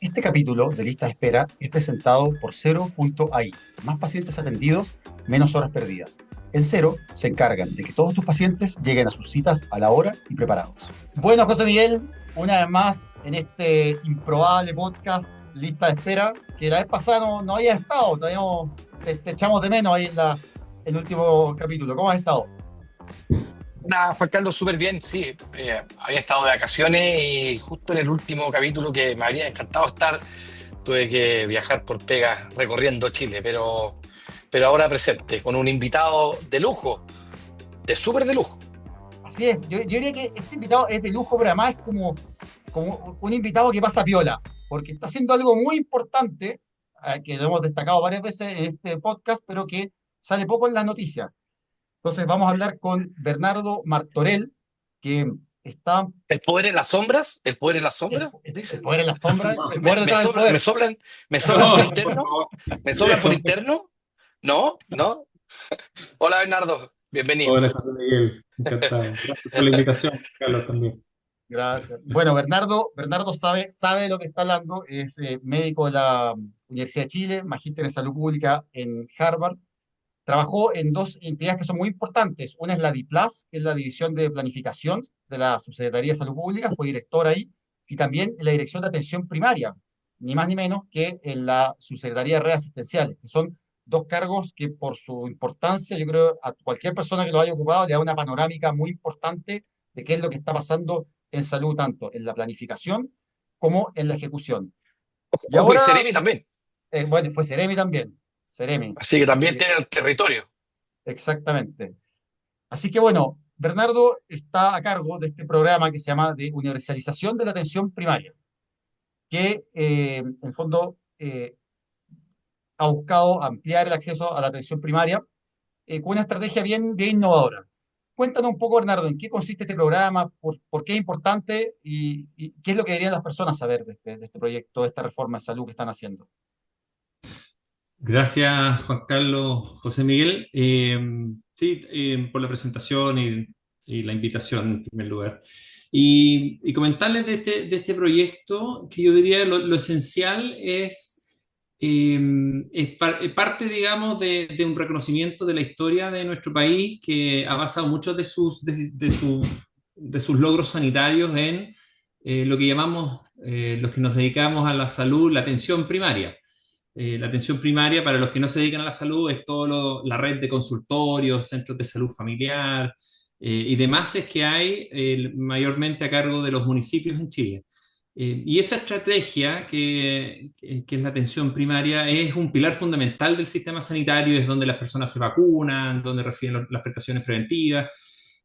Este capítulo de Lista de Espera es presentado por Cero.ai. Más pacientes atendidos, menos horas perdidas. En Cero se encargan de que todos tus pacientes lleguen a sus citas a la hora y preparados. Bueno, José Miguel, una vez más en este improbable podcast Lista de Espera, que la vez pasada no había estado, te echamos de menos ahí en el último capítulo. ¿Cómo has estado? Nada, Juan Carlos, súper bien, sí. Había estado de vacaciones y justo en el último capítulo que me habría encantado estar, tuve que viajar por pega recorriendo Chile, pero ahora presente, con un invitado de lujo, de súper de lujo. Así es, yo diría que este invitado es de lujo, pero además es como un invitado que pasa piola, porque está haciendo algo muy importante, que lo hemos destacado varias veces en este podcast, pero que sale poco en las noticias. Entonces vamos a hablar con Bernardo Martorell, que está ¿El poder en las sombras? ¿El poder en las sombras? el Dicen. poder en la sombra, No, el ¿Me, poder me detrás del sobran, me poder. sobran, me sobran por no, por interno? favor. ¿Me sobran por Lejos. interno? ¿No? ¿No? Hola, Bernardo, bienvenido. Hola, José Miguel. Encantado. Gracias por la invitación, Carlos, también. Gracias. Bueno, Bernardo sabe de lo que está hablando, es médico de la Universidad de Chile, magíster en salud pública en Harvard. Trabajó en dos entidades que son muy importantes. Una es la DIPLAS, que es la División de Planificación de la Subsecretaría de Salud Pública, fue director ahí, y también en la Dirección de Atención Primaria, ni más ni menos que en la Subsecretaría de Redes Asistenciales, que son dos cargos que por su importancia, yo creo, a cualquier persona que lo haya ocupado le da una panorámica muy importante de qué es lo que está pasando en salud, tanto en la planificación como en la ejecución. Y Ojo, y ahora, Seremi también, bueno, fue Ceremi también, Ceremi. así que Así también que, tienen territorio. exactamente. Así que bueno, Bernardo está a cargo de este programa que se llama de universalización de la atención primaria, que en el fondo ha buscado ampliar el acceso a la atención primaria con una estrategia bien innovadora. Cuéntanos un poco, Bernardo, en qué consiste este programa, por qué es importante y qué es lo que deberían las personas saber de este proyecto, de esta reforma de salud que están haciendo. Gracias, Juan Carlos, José Miguel. Sí, por la presentación y la invitación en primer lugar. Y comentarles de este proyecto que yo diría lo esencial es parte, digamos, de un reconocimiento de la historia de nuestro país que ha basado muchos de sus logros sanitarios en lo que llamamos, los que nos dedicamos a la salud, la atención primaria. La atención primaria, para los que no se dedican a la salud, es toda la red de consultorios, centros de salud familiar y demás es que hay mayormente a cargo de los municipios en Chile. Y esa estrategia, que es la atención primaria, es un pilar fundamental del sistema sanitario, es donde las personas se vacunan, donde reciben las prestaciones preventivas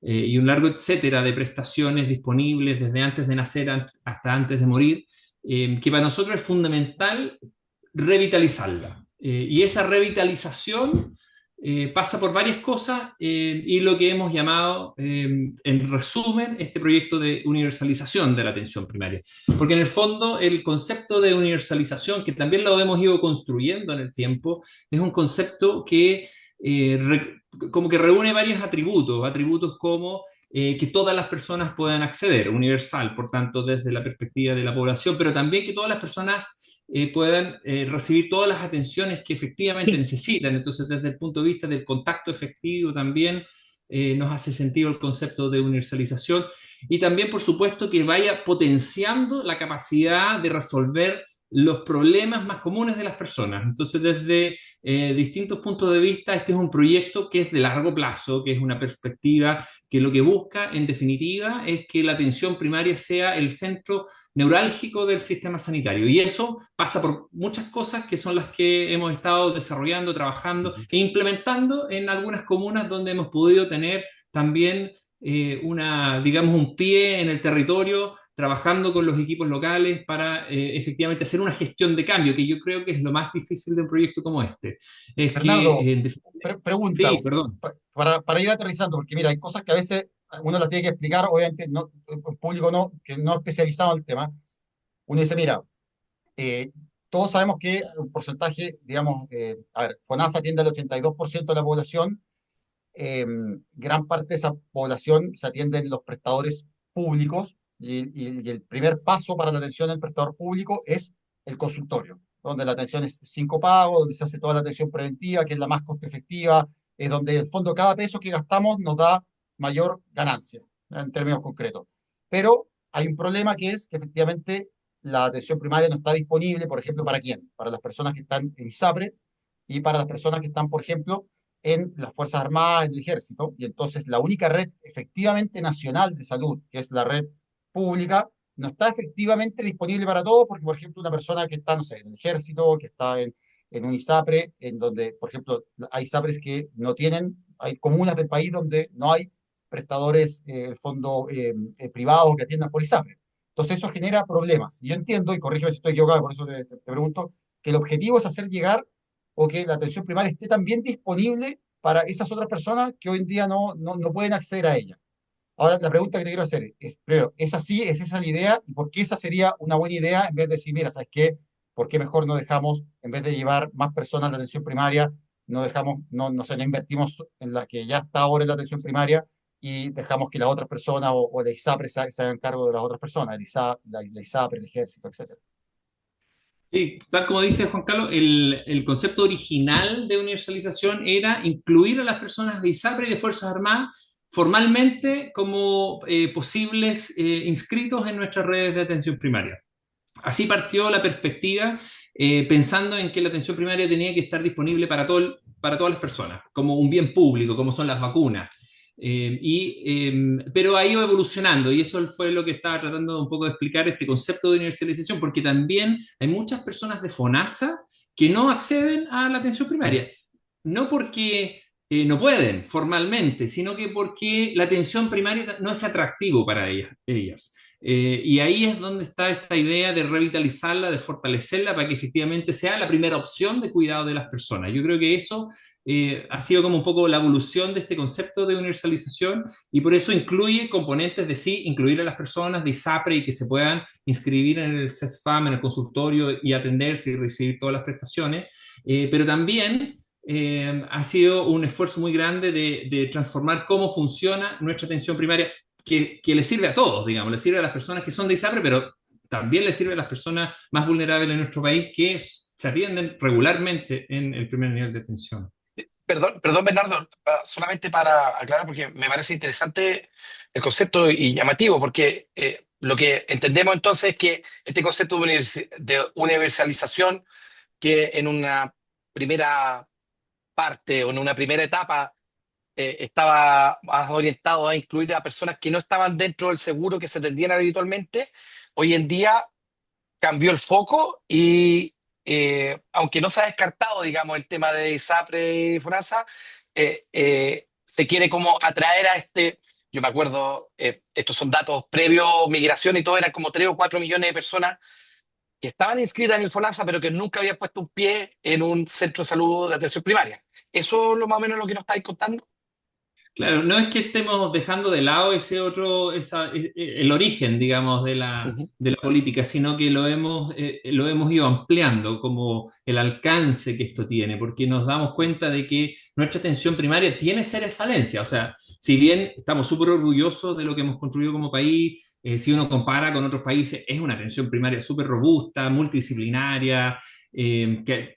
y un largo etcétera de prestaciones disponibles desde antes de nacer hasta antes de morir, que para nosotros es fundamental revitalizarla. Y esa revitalización pasa por varias cosas y lo que hemos llamado, en resumen, este proyecto de universalización de la atención primaria. Porque en el fondo el concepto de universalización, que también lo hemos ido construyendo en el tiempo, es un concepto que como que reúne varios atributos como que todas las personas puedan acceder, universal, por tanto, desde la perspectiva de la población, pero también que todas las personas puedan recibir todas las atenciones que efectivamente necesitan. Entonces, desde el punto de vista del contacto efectivo también nos hace sentido el concepto de universalización y también, por supuesto, que vaya potenciando la capacidad de resolver los problemas más comunes de las personas. Entonces, desde distintos puntos de vista, este es un proyecto que es de largo plazo, que es una perspectiva que lo que busca, en definitiva, es que la atención primaria sea el centro neurálgico del sistema sanitario. Y eso pasa por muchas cosas que son las que hemos estado desarrollando, trabajando e implementando en algunas comunas donde hemos podido tener también digamos, un pie en el territorio, trabajando con los equipos locales para efectivamente hacer una gestión de cambio, que yo creo que es lo más difícil de un proyecto como este. Es Bernardo, que, pregunta, sí, perdón. para ir aterrizando, porque mira, hay cosas que a veces uno las tiene que explicar, obviamente, no, el público no, que no especializado en el tema. Uno dice, mira, eh, todos sabemos que un porcentaje, digamos, a ver, FONASA atiende al 82% de la población, eh, gran parte de esa población se atiende en los prestadores públicos y el primer paso para la atención del prestador público es el consultorio, donde la atención es sin copago, donde se hace toda la atención preventiva, que es la más costo efectiva, es donde en el fondo cada peso que gastamos nos da mayor ganancia, en términos concretos. Pero hay un problema que es que efectivamente la atención primaria no está disponible, por ejemplo, ¿para quién? Para las personas que están en ISAPRE y para las personas que están, por ejemplo, en las Fuerzas Armadas, en el Ejército. Y entonces la única red efectivamente nacional de salud, que es la red pública, no está efectivamente disponible para todos, porque, por ejemplo, una persona que está, no sé, en el Ejército, que está en un ISAPRE, en donde, por ejemplo, hay ISAPRES que no tienen, hay comunas del país donde no hay prestadores fondo privados que atiendan por ISAPRE. Entonces eso genera problemas. Y yo entiendo, y corrígeme si estoy equivocado, por eso te pregunto, que el objetivo es hacer llegar o que la atención primaria esté también disponible para esas otras personas que hoy en día no pueden acceder a ella. Ahora, la pregunta que te quiero hacer es, primero, ¿es así? ¿Es esa la idea? ¿Y por qué esa sería una buena idea en vez de decir, mira, ¿sabes qué? ¿Por qué mejor no dejamos, en vez de llevar más personas a la atención primaria, no dejamos, no sé, no invertimos en la que ya está ahora en la atención primaria y dejamos que las otras personas o la ISAPRE se hagan cargo de las otras personas, la ISAPRE, el ejército, etcétera? Sí, tal como dice Juan Carlos, el concepto original de universalización era incluir a las personas de ISAPRE y de Fuerzas Armadas formalmente como posibles inscritos en nuestras redes de atención primaria. Así partió la perspectiva, pensando en que la atención primaria tenía que estar disponible para todas las personas, como un bien público, como son las vacunas. Pero ha ido evolucionando y eso fue lo que estaba tratando un poco de explicar este concepto de universalización, porque también hay muchas personas de FONASA que no acceden a la atención primaria, no porque no pueden formalmente, sino que porque la atención primaria no es atractivo para ellas. Y ahí es donde está esta idea de revitalizarla, de fortalecerla para que efectivamente sea la primera opción de cuidado de las personas. Yo creo que eso ha sido como un poco la evolución de este concepto de universalización y por eso incluye componentes de sí, incluir a las personas de ISAPRE y que se puedan inscribir en el CESFAM, en el consultorio y atenderse y recibir todas las prestaciones, pero también ha sido un esfuerzo muy grande de transformar cómo funciona nuestra atención primaria, que le sirve a todos, digamos, le sirve a las personas que son de ISAPRE, pero también le sirve a las personas más vulnerables en nuestro país que se atienden regularmente en el primer nivel de atención. Perdón, Bernardo, solamente para aclarar, porque me parece interesante el concepto y llamativo, porque lo que entendemos entonces es que este concepto de universalización, que en una primera parte o en una primera etapa estaba más orientado a incluir a personas que no estaban dentro del seguro que se atendían habitualmente, hoy en día cambió el foco y aunque no se ha descartado, digamos, el tema de ISAPRE y FONASA, se quiere como atraer a este, yo me acuerdo, estos son datos previos, migración y todo, eran como 3 o 4 millones de personas que estaban inscritas en el FONASA, pero que nunca habían puesto un pie en un centro de salud de atención primaria. ¿Eso es lo más o menos lo que nos estáis contando? Claro, no es que estemos dejando de lado el origen, digamos, Ujú. de la política, sino que lo hemos ido ampliando como el alcance que esto tiene, porque nos damos cuenta de que nuestra atención primaria tiene serias falencias. O sea, si bien estamos súper orgullosos de lo que hemos construido como país, si uno compara con otros países, es una atención primaria súper robusta, multidisciplinaria,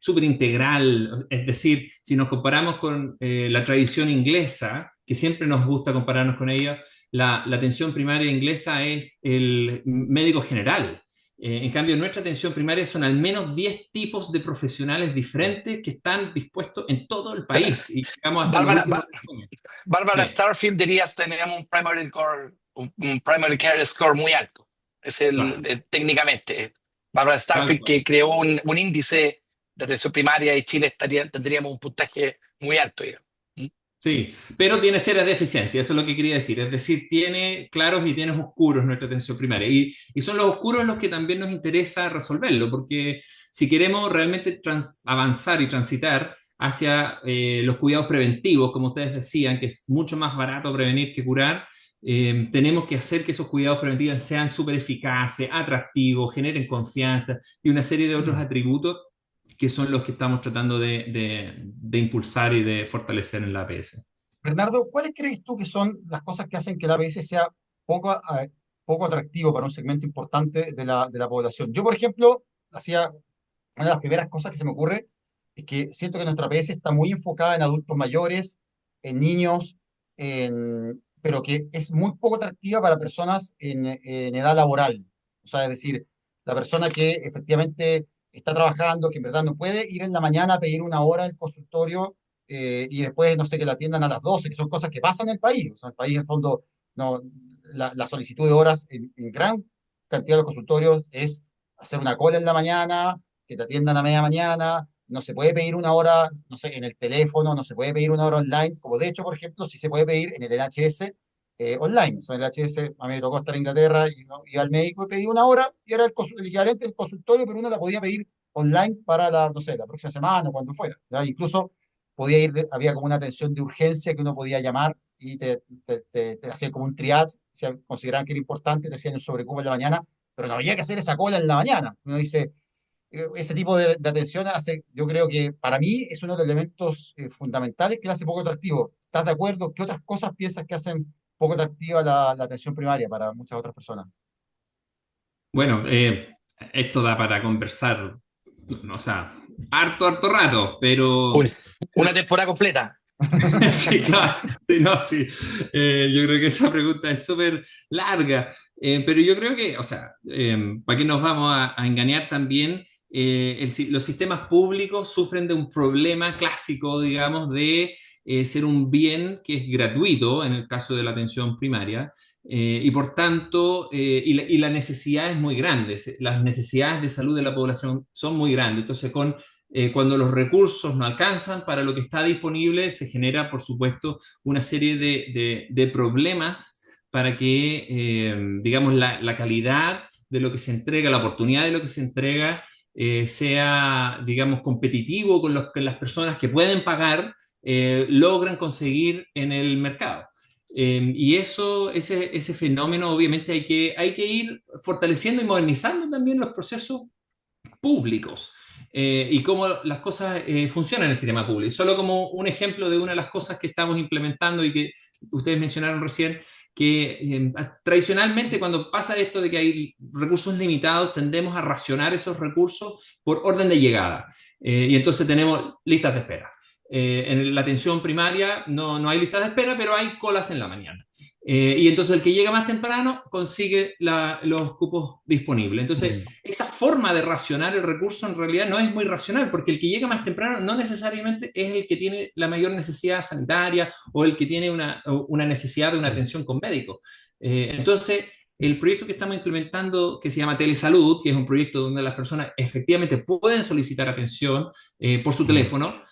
súper integral. Es decir, si nos comparamos con la tradición inglesa, que siempre nos gusta compararnos con ella, la atención primaria inglesa es el médico general. En cambio, nuestra atención primaria son al menos 10 tipos de profesionales diferentes que están dispuestos en todo el país y llegamos hasta los Bárbara, últimos rincones. Bárbara Sí, Starfield dirías teníamos un primary care score muy alto. Es claro, técnicamente. Bárbara tal Starfield cual. que creó un índice de atención primaria y Chile tendríamos un puntaje muy alto, digamos. ¿Mm? Sí, pero tiene serias deficiencias, eso es lo que quería decir. Es decir, tiene claros y tiene oscuros nuestra atención primaria. Y son los oscuros los que también nos interesa resolverlo, porque si queremos realmente avanzar y transitar hacia los cuidados preventivos, como ustedes decían, que es mucho más barato prevenir que curar, tenemos que hacer que esos cuidados preventivos sean súper eficaces, atractivos, generen confianza y una serie de otros atributos que son los que estamos tratando de impulsar y de fortalecer en la APS. Bernardo, ¿cuáles crees tú que son las cosas que hacen que el APS sea poco atractivo para un segmento importante de la población? Yo, por ejemplo, hacía una de las primeras cosas que se me ocurre es que siento que nuestra APS está muy enfocada en adultos mayores, en niños, pero que es muy poco atractiva para personas en edad laboral. O sea, es decir, la persona que efectivamente está trabajando, que en verdad no puede ir en la mañana a pedir una hora al consultorio y después, no sé, que la atiendan a las 12, que son cosas que pasan en el país. O sea, el país, en el fondo, no, la solicitud de horas en gran cantidad de los consultorios es hacer una cola en la mañana, que te atiendan a media mañana, no se puede pedir una hora, no sé, en el teléfono, no se puede pedir una hora online, como de hecho, por ejemplo, sí se puede pedir en el NHS online. O sea, en el NHS, a mí me tocó estar en Inglaterra y ¿no? Iba al médico y pedí una hora y era el equivalente del consultorio, pero uno la podía pedir online para la, no sé, la próxima semana o cuando fuera. ¿Ya? Incluso podía ir, había como una atención de urgencia que uno podía llamar y te hacían como un triage, si consideraban que era importante, te hacían un sobrecupo en la mañana, pero no había que hacer esa cola en la mañana. Uno dice, ese tipo de atención hace, yo creo que para mí es uno de los elementos fundamentales que la hace poco atractivo. ¿Estás de acuerdo? ¿Qué otras cosas piensas que hacen poco atractiva la atención primaria para muchas otras personas? Bueno, esto da para conversar, o sea, harto rato, Uy, pero una temporada completa. sí, claro, sí, no, sí. Yo creo que esa pregunta es súper larga, pero yo creo que, o sea, ¿para qué nos vamos a engañar también? Los sistemas públicos sufren de un problema clásico, digamos, de ser un bien que es gratuito en el caso de la atención primaria. Y por tanto, y la necesidad es muy grande, las necesidades de salud de la población son muy grandes. Entonces, cuando los recursos no alcanzan para lo que está disponible, se genera, por supuesto, una serie de problemas para que, digamos, la calidad de lo que se entrega, la oportunidad de lo que se entrega, sea, digamos, competitivo con que las personas que pueden pagar logran conseguir en el mercado. Y ese fenómeno, obviamente, hay que ir fortaleciendo y modernizando también los procesos públicos y cómo las cosas funcionan en el sistema público. Solo como un ejemplo de una de las cosas que estamos implementando y que ustedes mencionaron recién, que tradicionalmente cuando pasa esto de que hay recursos limitados, tendemos a racionar esos recursos por orden de llegada. Y entonces tenemos listas de espera. En la atención primaria no hay listas de espera, pero hay colas en la mañana. Y entonces el que llega más temprano consigue los cupos disponibles. Entonces, Mm. esa forma de racionar el recurso en realidad no es muy racional, porque el que llega más temprano no necesariamente es el que tiene la mayor necesidad sanitaria o el que tiene una necesidad de una atención con médico. Entonces, el proyecto que estamos implementando, que se llama Telesalud, que es un proyecto donde las personas efectivamente pueden solicitar atención por su teléfono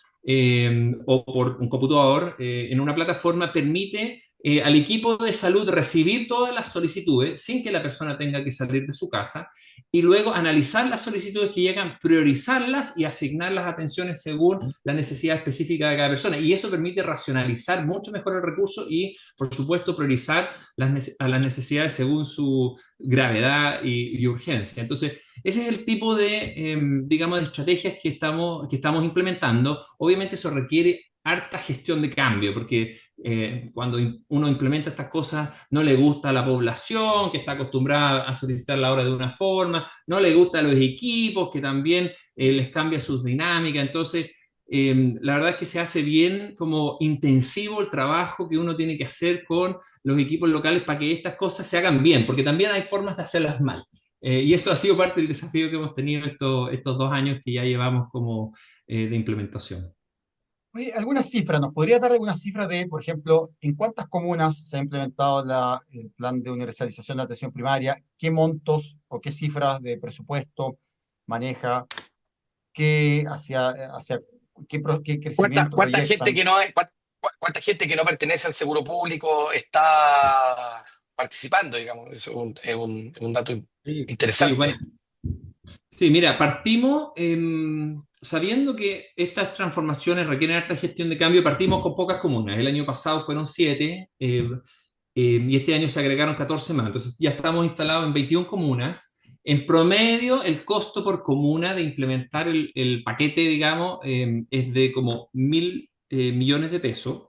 o por un computador en una plataforma, permite al equipo de salud recibir todas las solicitudes sin que la persona tenga que salir de su casa y luego analizar las solicitudes que llegan, priorizarlas y asignar las atenciones según la necesidad específica de cada persona. Y eso permite racionalizar mucho mejor el recurso y, por supuesto, priorizar a las necesidades según su gravedad y urgencia. Entonces, ese es el tipo digamos, de estrategias que estamos implementando. Obviamente eso requiere harta gestión de cambio, porque cuando uno implementa estas cosas no le gusta a la población que está acostumbrada a solicitar la hora de una forma, no le gusta a los equipos que también les cambia sus dinámicas, entonces la verdad es que se hace bien como intensivo el trabajo que uno tiene que hacer con los equipos locales para que estas cosas se hagan bien, porque también hay formas de hacerlas mal. Y eso ha sido parte del desafío que hemos tenido estos 2 años que ya llevamos como de implementación. Oye, ¿algunas cifras? ¿Nos podría dar algunas cifras de, por ejemplo, en cuántas comunas se ha implementado el plan de universalización de la atención primaria? ¿Qué montos o qué cifras de presupuesto maneja? ¿Hacia qué ¿Cuánta, crecimiento cuánta gente proyectan? que no hay, cuánta gente que no pertenece al seguro público está participando, digamos? Eso es un dato Sí, sí, bueno, interesante. sí, mira, partimos sabiendo que estas transformaciones requieren harta gestión de cambio, partimos con pocas comunas. El año pasado fueron 7 y este año se agregaron 14 más. Entonces ya estamos instalados en 21 comunas. En promedio, el costo por comuna de implementar el paquete, digamos, es de como 1.000 millones de pesos.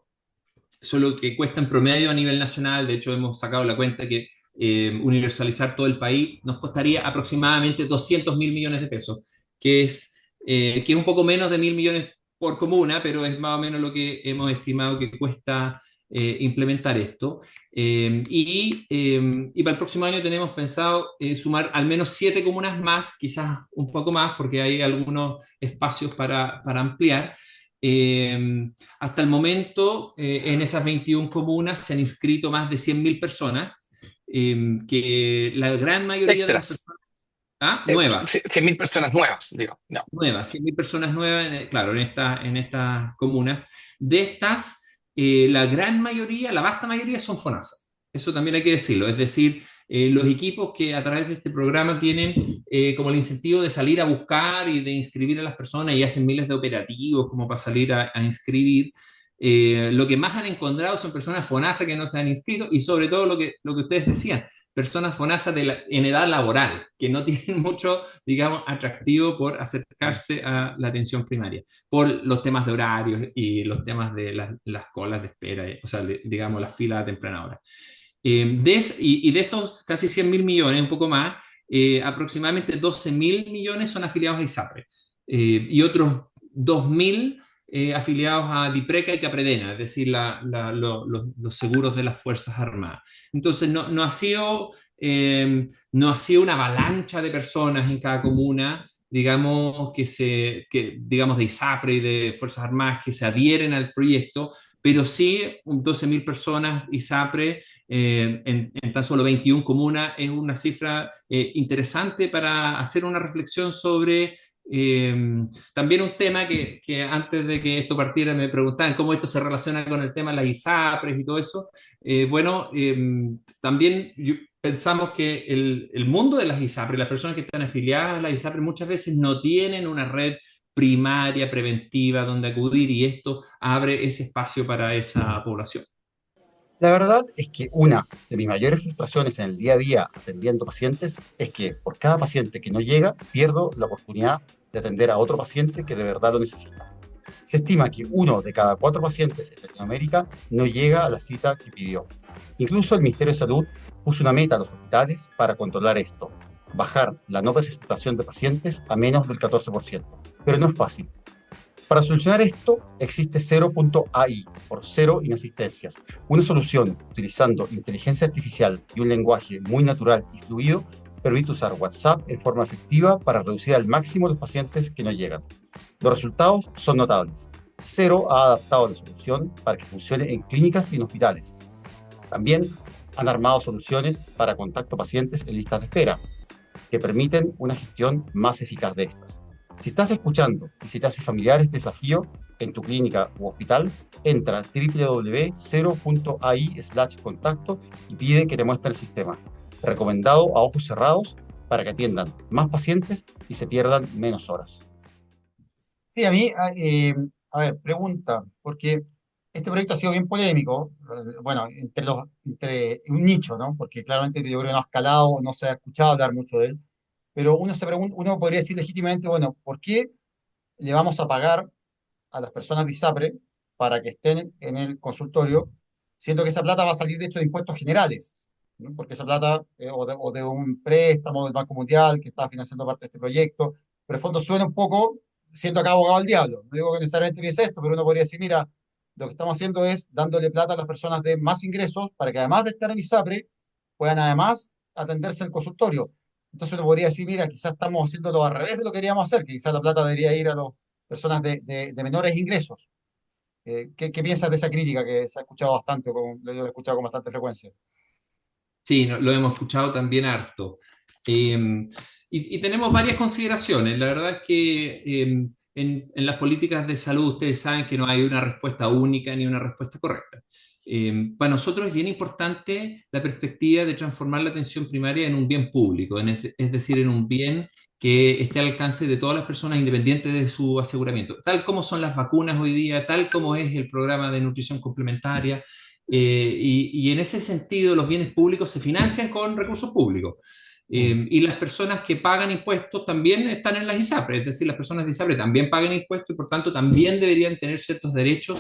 Solo que cuesta en promedio a nivel nacional. De hecho, hemos sacado la cuenta que universalizar todo el país nos costaría aproximadamente 200.000 millones de pesos, que es que es un poco menos de 1.000 millones por comuna, pero es más o menos lo que hemos estimado que cuesta implementar esto. Y para el próximo año tenemos pensado sumar al menos 7 comunas más, quizás un poco más, porque hay algunos espacios para ampliar. Hasta el momento, en esas 21 comunas se han inscrito más de 100.000 personas, que la gran mayoría de las Extras. personas, nuevas, 100.000 personas nuevas, digo. No. nuevas, 100.000 personas nuevas, claro, en estas comunas. De estas, la gran mayoría, la vasta mayoría son FONASA. Eso también hay que decirlo. Es decir, los equipos que a través de este programa tienen como el incentivo de salir a buscar y de inscribir a las personas y hacen miles de operativos como para salir a inscribir. Lo que más han encontrado son personas FONASA que no se han inscrito y sobre todo lo que ustedes decían, personas FONASA en edad laboral, que no tienen mucho, digamos, atractivo por acercarse a la atención primaria, por los temas de horarios y los temas de las colas de espera, o sea, digamos, las filas a temprana hora. Y de esos casi 100.000 millones, un poco más, aproximadamente 12.000 millones son afiliados a ISAPRE, y otros 2.000 afiliados a DIPRECA y CAPREDENA, es decir, los seguros de las Fuerzas Armadas. Entonces, no ha sido una avalancha de personas en cada comuna, digamos, digamos de ISAPRE y de Fuerzas Armadas que se adhieren al proyecto, pero sí 12.000 personas ISAPRE en tan solo 21 comunas es una cifra interesante para hacer una reflexión sobre también un tema que antes de que esto partiera me preguntaban cómo esto se relaciona con el tema de las ISAPRES y todo eso. También pensamos que el mundo de las ISAPRES, las personas que están afiliadas a las ISAPRES muchas veces no tienen una red primaria, preventiva, donde acudir y esto abre ese espacio para esa población. La verdad es que una de mis mayores frustraciones en el día a día atendiendo pacientes es que por cada paciente que no llega, pierdo la oportunidad de atender a otro paciente que de verdad lo necesita. Se estima que 1 de cada 4 pacientes en Latinoamérica no llega a la cita que pidió. Incluso el Ministerio de Salud puso una meta a los hospitales para controlar esto, bajar la no presentación de pacientes a menos del 14%. Pero no es fácil. Para solucionar esto, existe 0.ai, por cero inasistencias, una solución utilizando inteligencia artificial y un lenguaje muy natural y fluido permite usar WhatsApp en forma efectiva para reducir al máximo los pacientes que no llegan. Los resultados son notables. Cero ha adaptado la solución para que funcione en clínicas y en hospitales. También han armado soluciones para contacto pacientes en listas de espera, que permiten una gestión más eficaz de estas. Si estás escuchando y si te hace familiar este desafío en tu clínica u hospital, entra a www.0.ai/contacto y pide que te muestre el sistema. Recomendado a ojos cerrados para que atiendan más pacientes y se pierdan menos horas. Sí, a ver, pregunta, porque este proyecto ha sido bien polémico, bueno, entre un nicho, ¿no? Porque claramente yo creo que no ha escalado, no se ha escuchado hablar mucho de él, pero uno podría decir legítimamente, bueno, ¿por qué le vamos a pagar a las personas de ISAPRE para que estén en el consultorio, siendo que esa plata va a salir de hecho de impuestos generales, ¿no? Porque esa plata, o de un préstamo del Banco Mundial que está financiando parte de este proyecto, pero en fondo suena un poco, siento acá abogado del diablo, no digo que necesariamente piense esto, pero uno podría decir, mira, lo que estamos haciendo es dándole plata a las personas de más ingresos para que además de estar en ISAPRE, puedan además atenderse al consultorio. Entonces uno podría decir, mira, quizás estamos haciéndolo al revés de lo que queríamos hacer, que quizás la plata debería ir a las personas de menores ingresos. ¿Qué piensas de esa crítica que se ha escuchado bastante, yo lo he escuchado con bastante frecuencia? Sí, lo hemos escuchado también harto. Y tenemos varias consideraciones. La verdad es que en las políticas de salud ustedes saben que no hay una respuesta única ni una respuesta correcta. Para nosotros es bien importante la perspectiva de transformar la atención primaria en un bien público, es decir, en un bien que esté al alcance de todas las personas independientes de su aseguramiento, tal como son las vacunas hoy día, tal como es el programa de nutrición complementaria. Y en ese sentido, los bienes públicos se financian con recursos públicos. Y las personas que pagan impuestos también están en las ISAPRE, es decir, las personas de ISAPRE también pagan impuestos y por tanto también deberían tener ciertos derechos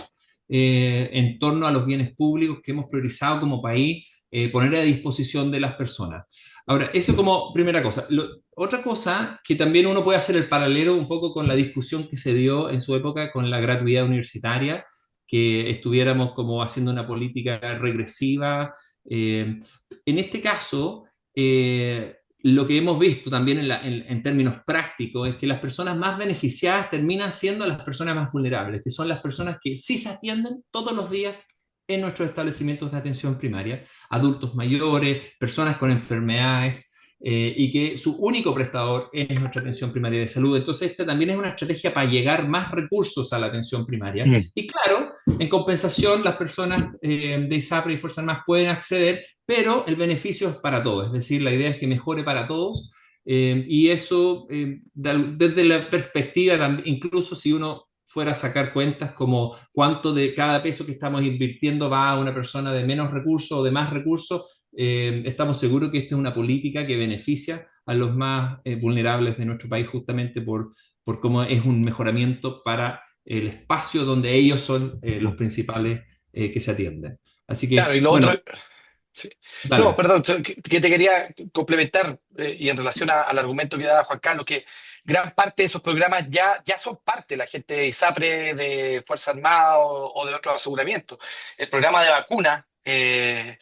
en torno a los bienes públicos que hemos priorizado como país poner a disposición de las personas. Ahora, eso como primera cosa. Otra cosa que también uno puede hacer el paralelo un poco con la discusión que se dio en su época con la gratuidad universitaria, que estuviéramos como haciendo una política regresiva. En este caso, lo que hemos visto también en términos prácticos es que las personas más beneficiadas terminan siendo las personas más vulnerables, que son las personas que sí se atienden todos los días en nuestros establecimientos de atención primaria, adultos mayores, personas con enfermedades, y que su único prestador es nuestra atención primaria de salud. Entonces, esta también es una estrategia para llegar más recursos a la atención primaria. Mm. Y claro, en compensación, las personas de ISAPRE y Fuerzas Armadas pueden acceder, pero el beneficio es para todos. Es decir, la idea es que mejore para todos. Y eso, desde la perspectiva, incluso si uno fuera a sacar cuentas como cuánto de cada peso que estamos invirtiendo va a una persona de menos recursos o de más recursos, estamos seguros que esta es una política que beneficia a los más vulnerables de nuestro país justamente por cómo es un mejoramiento para el espacio donde ellos son los principales que se atienden. Así Claro, que, y lo otro, bueno, sí. No, dale. perdón, que te quería complementar y en relación al argumento que daba Juan Carlos, que gran parte de esos programas ya son parte de la gente de ISAPRE, de Fuerza Armada o de otros aseguramientos. El programa de vacuna, eh,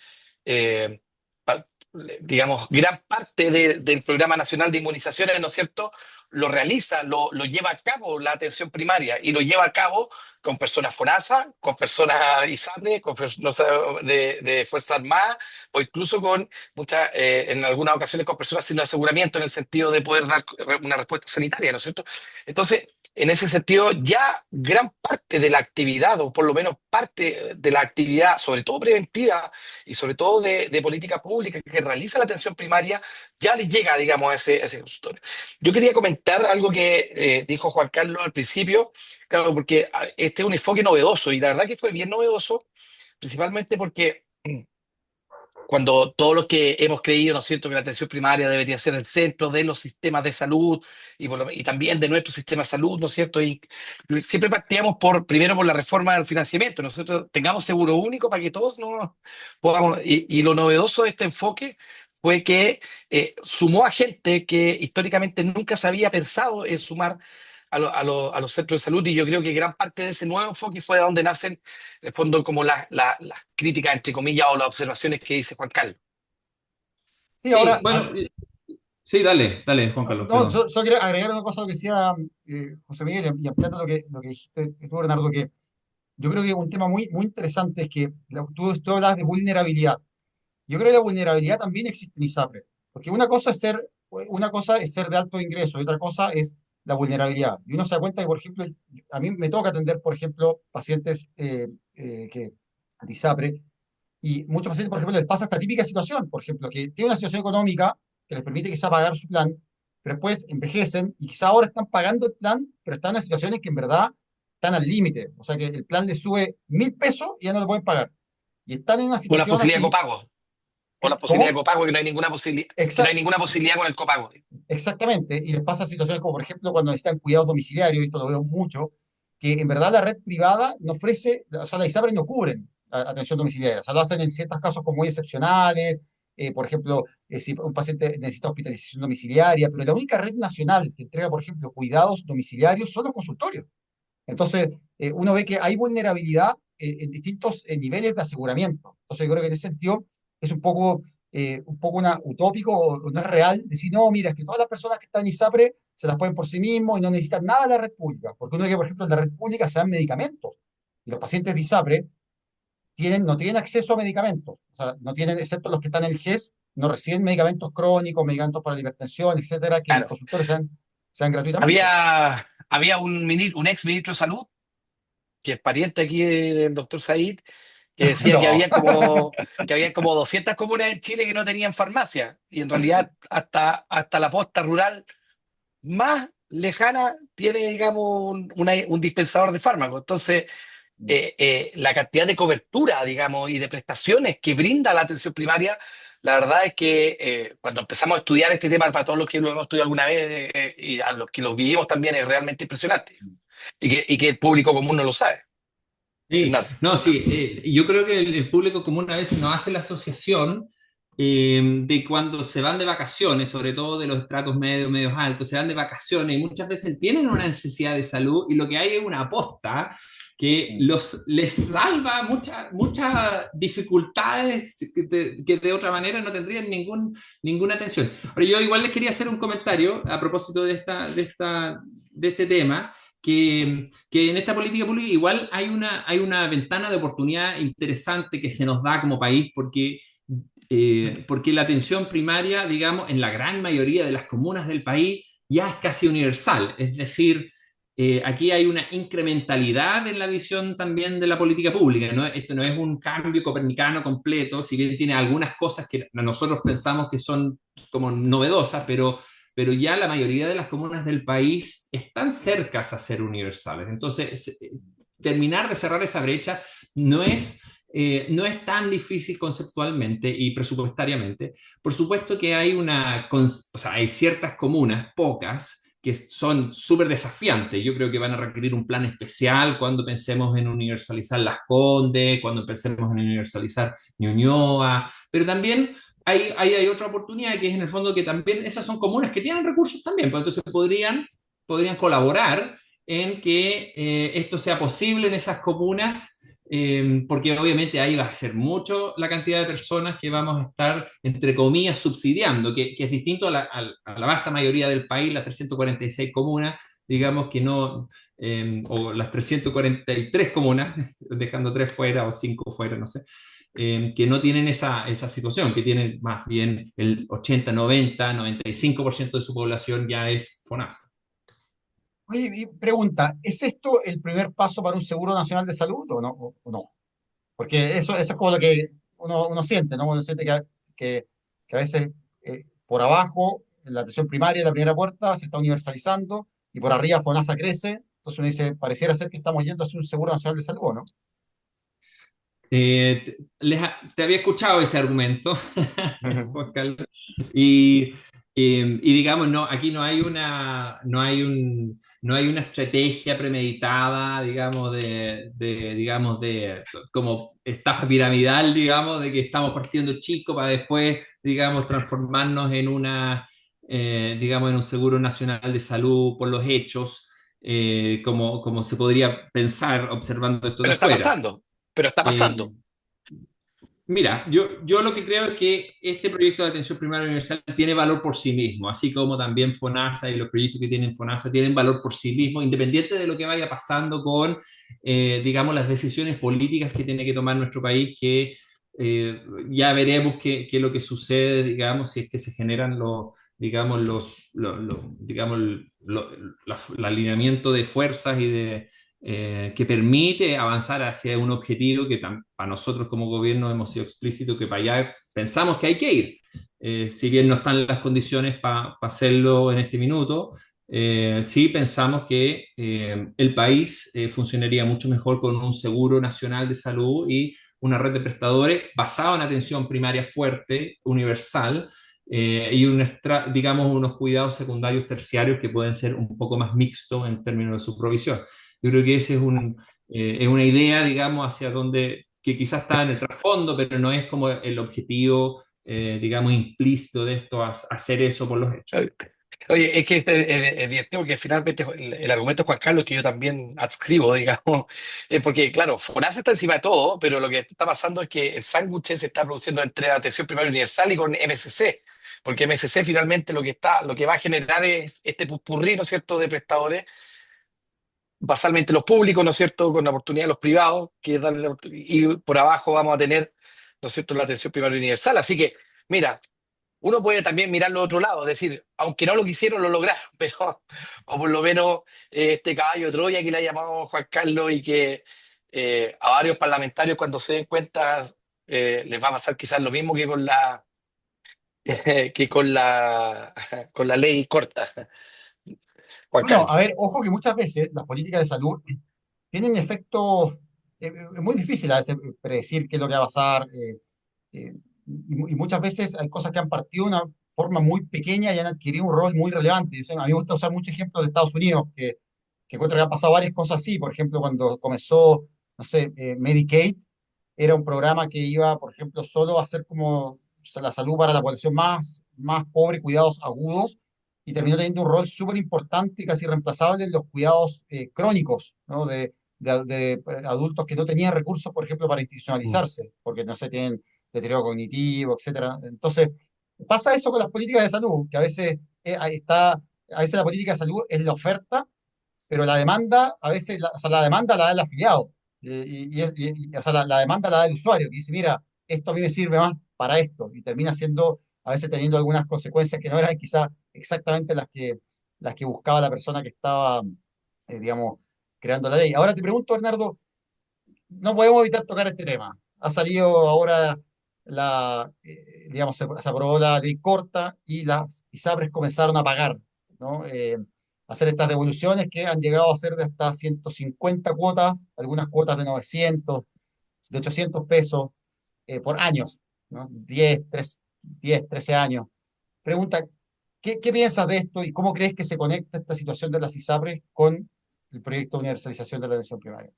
pa- digamos, gran parte del Programa Nacional de Inmunizaciones, ¿no es cierto? Lo realiza, lo lleva a cabo la atención primaria y lo lleva a cabo con personas FONASA, con personas ISAPRE, con no sé, de Fuerza Armada o incluso con muchas, en algunas ocasiones con personas sin aseguramiento en el sentido de poder dar una respuesta sanitaria, ¿no es cierto? Entonces, en ese sentido, ya gran parte de la actividad, o por lo menos parte de la actividad, sobre todo preventiva y sobre todo de política pública que realiza la atención primaria, ya le llega, digamos, a ese consultorio. Yo quería comentar algo que dijo Juan Carlos al principio, claro, porque este es un enfoque novedoso y la verdad que fue bien novedoso, principalmente porque cuando todos los que hemos creído, ¿no es cierto?, que la atención primaria debería ser el centro de los sistemas de salud y también de nuestro sistema de salud, ¿no es cierto? Y siempre partíamos primero por la reforma del financiamiento. Nosotros tengamos seguro único para que todos no podamos. Y lo novedoso de este enfoque fue que sumó a gente que históricamente nunca se había pensado en sumar a los centros de salud, y yo creo que gran parte de ese nuevo enfoque fue de donde nacen, en el fondo, como las críticas, entre comillas, o las observaciones que dice Juan Carlos. Sí, Sí, ahora, bueno, sí, dale, dale, Juan Carlos, no, perdón. yo quería agregar una cosa a lo que decía José Miguel y ampliando lo que dijiste tú, Bernardo, que yo creo que un tema muy interesante es que tú hablas de vulnerabilidad. Yo creo que la vulnerabilidad también existe en ISAPRE, porque una cosa es ser de alto ingreso y otra cosa es la vulnerabilidad. Y uno se da cuenta que, por ejemplo, a mí me toca atender, por ejemplo, pacientes de ISAPRE, y muchos pacientes, por ejemplo, les pasa esta típica situación, por ejemplo, que tienen una situación económica que les permite quizá pagar su plan, pero después envejecen y quizá ahora están pagando el plan, pero están en situaciones que en verdad están al límite. O sea que el plan les sube 1.000 pesos y ya no lo pueden pagar. Y están en una O la situación posibilidad de así. copago, o la posibilidad de ¿Cómo? copago, que no hay ninguna posibilidad, que no hay ninguna posibilidad con el copago. Exactamente, y les pasa situaciones como, por ejemplo, cuando necesitan cuidados domiciliarios, y esto lo veo mucho, que en verdad la red privada no ofrece, o sea, la ISAPRE no cubren atención domiciliaria, o sea, lo hacen en ciertos casos como muy excepcionales, por ejemplo, si un paciente necesita hospitalización domiciliaria, pero la única red nacional que entrega, por ejemplo, cuidados domiciliarios son los consultorios. Entonces, uno ve que hay vulnerabilidad en distintos niveles de aseguramiento. Entonces, yo creo que en ese sentido es un poco una, utópico o no es real decir, no, mira, es que todas las personas que están en ISAPRE se las pueden por sí mismos y no necesitan nada de la red pública. Porque uno ve que, por ejemplo, en la red pública se dan medicamentos y los pacientes de ISAPRE no tienen acceso a medicamentos. O sea, no tienen, excepto los que están en el GES, no reciben medicamentos crónicos, medicamentos para la hipertensión, etcétera, que en el Claro. consultorio sean gratuitamente. Había un ex ministro de Salud, que es pariente aquí del doctor Said, que decía No. que había como 200 comunas en Chile que no tenían farmacia. Y en realidad hasta la posta rural más lejana tiene, digamos, un dispensador de fármacos. Entonces, la cantidad de cobertura, digamos, y de prestaciones que brinda la atención primaria, la verdad es que cuando empezamos a estudiar este tema, para todos los que lo hemos estudiado alguna vez y a los que lo vivimos también, es realmente impresionante. Y que el público común no lo sabe. Sí, Bernardo. no, sí, yo creo que el público común a veces no hace la asociación de cuando se van de vacaciones, sobre todo de los estratos medios, medios altos, se van de vacaciones y muchas veces tienen una necesidad de salud y lo que hay es una aposta que les salva muchas dificultades que de otra manera no tendrían ninguna atención. Pero yo igual les quería hacer un comentario a propósito de este tema, que en esta política pública igual hay una ventana de oportunidad interesante que se nos da como país, porque la atención primaria, digamos, en la gran mayoría de las comunas del país ya es casi universal. Es decir, aquí hay una incrementalidad en la visión también de la política pública, ¿no? Esto no es un cambio copernicano completo, si bien tiene algunas cosas que nosotros pensamos que son como novedosas, pero ya la mayoría de las comunas del país están cercas a ser universales. Entonces, terminar de cerrar esa brecha no es no es tan difícil conceptualmente y presupuestariamente. Por supuesto que o sea, hay ciertas comunas, pocas, que son súper desafiantes. Yo creo que van a requerir un plan especial cuando pensemos en universalizar Las Condes, cuando pensemos en universalizar Ñuñoa, pero también hay otra oportunidad que es en el fondo que también esas son comunas que tienen recursos también, pues entonces podrían colaborar en que esto sea posible en esas comunas, porque obviamente ahí va a ser mucho la cantidad de personas que vamos a estar, entre comillas, subsidiando, que es distinto a la vasta mayoría del país, las 346 comunas, digamos que no, o las 343 comunas, dejando tres fuera o cinco fuera, no sé, que no tienen esa situación, que tienen más bien el 80, 90, 95% de su población ya es FONASA. Oye, y pregunta, ¿es esto el primer paso para un seguro nacional de salud o no? O no? Porque eso es como lo que uno siente, ¿no? Uno siente que a veces por abajo, en la atención primaria, la primera puerta, se está universalizando y por arriba FONASA crece. Entonces uno dice, pareciera ser que estamos yendo hacia un seguro nacional de salud, ¿no? Te había escuchado ese argumento, Juan Carlos, y, y digamos, no, aquí no hay una estrategia premeditada, digamos, digamos, de como estafa piramidal, digamos, de que estamos partiendo chico para después, digamos, transformarnos digamos, en un seguro nacional de salud por los hechos, como se podría pensar observando esto de Pero está afuera. pasando, pero está Eh, pasando. Mira, yo lo que creo es que este proyecto de atención primaria universal tiene valor por sí mismo, así como también FONASA y los proyectos que tienen FONASA tienen valor por sí mismo, independiente de lo que vaya pasando con, digamos, las decisiones políticas que tiene que tomar nuestro país, que ya veremos qué es lo que sucede, digamos, si es que se generan digamos, digamos, el alineamiento de fuerzas que permite avanzar hacia un objetivo que para nosotros como gobierno hemos sido explícitos que para allá pensamos que hay que ir. Si bien no están las condiciones para hacerlo en este minuto, sí pensamos que el país funcionaría mucho mejor con un seguro nacional de salud y una red de prestadores basada en atención primaria fuerte, universal, y digamos unos cuidados secundarios terciarios que pueden ser un poco más mixtos en términos de su provisión. Yo creo que ese es una idea, digamos, hacia donde, que quizás está en el trasfondo, pero no es como el objetivo, digamos, implícito de esto, hacer eso por los hechos. Oye, es que es divertido porque finalmente el argumento de Juan Carlos, que yo también adscribo, digamos, es porque, claro, FONASA está encima de todo, pero lo que está pasando es que el sándwich se está produciendo entre atención primaria universal y con MSC, porque MSC finalmente lo que va a generar es este pupurrí, ¿no es cierto?, de prestadores, basalmente los públicos, ¿no es cierto?, con la oportunidad de los privados, que dan y por abajo vamos a tener, ¿no es cierto?, la atención primaria universal. Así que, mira, uno puede también mirarlo al otro lado, es decir, aunque no lo quisieron, lo lograron, pero, o por lo menos este caballo de Troya que le ha llamado Juan Carlos y que a varios parlamentarios cuando se den cuenta les va a pasar quizás lo mismo que con que con la ley corta, Juan Bueno, Carlos. a ver, ojo que muchas veces las políticas de salud tienen efectos, es muy difícil a veces predecir qué es lo que va a pasar, y muchas veces hay cosas que han partido de una forma muy pequeña y han adquirido un rol muy relevante. A mí me gusta usar muchos ejemplos de Estados Unidos, que encuentro que han pasado varias cosas así. Por ejemplo, cuando comenzó, no sé, Medicaid, era un programa que iba, por ejemplo, solo a ser como la salud para la población más pobre, cuidados agudos, y terminó teniendo un rol súper importante y casi reemplazable en los cuidados crónicos, ¿no? De adultos que no tenían recursos, por ejemplo, para Mm. institucionalizarse, porque no se tienen deterioro cognitivo, etcétera. Entonces, pasa eso con las políticas de salud, que a veces ahí está, a veces la política de salud es la oferta, pero la demanda, a veces, o sea, la demanda la da el afiliado, o sea, la demanda la da el usuario, que dice, mira, esto a mí me sirve más para esto, y termina siendo, a veces teniendo algunas consecuencias que no eran quizás exactamente las que buscaba la persona que estaba, digamos, creando la ley. Ahora te pregunto, Bernardo, no podemos evitar tocar este tema. Ha salido ahora digamos, se aprobó la ley corta y las ISAPRES comenzaron a pagar, ¿no? Hacer estas devoluciones que han llegado a ser de hasta 150 cuotas, algunas cuotas de 900, de 800 pesos por años, ¿no? 10, 13 años. Pregunta, ¿qué piensas de esto y cómo crees que se conecta esta situación de las ISAPRES con el proyecto de universalización de la atención primaria?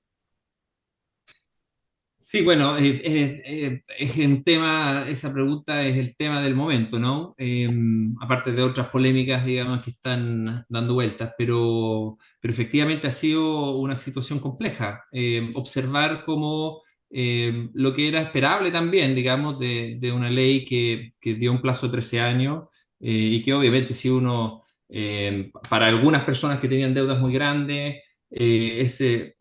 Sí, bueno, es un tema, esa pregunta es el tema del momento, ¿no? Aparte de otras polémicas, digamos, que están dando vueltas, pero efectivamente ha sido una situación compleja. Observar cómo lo que era esperable también, digamos, de una ley que dio un plazo de 13 años y que obviamente si uno, para algunas personas que tenían deudas muy grandes, ese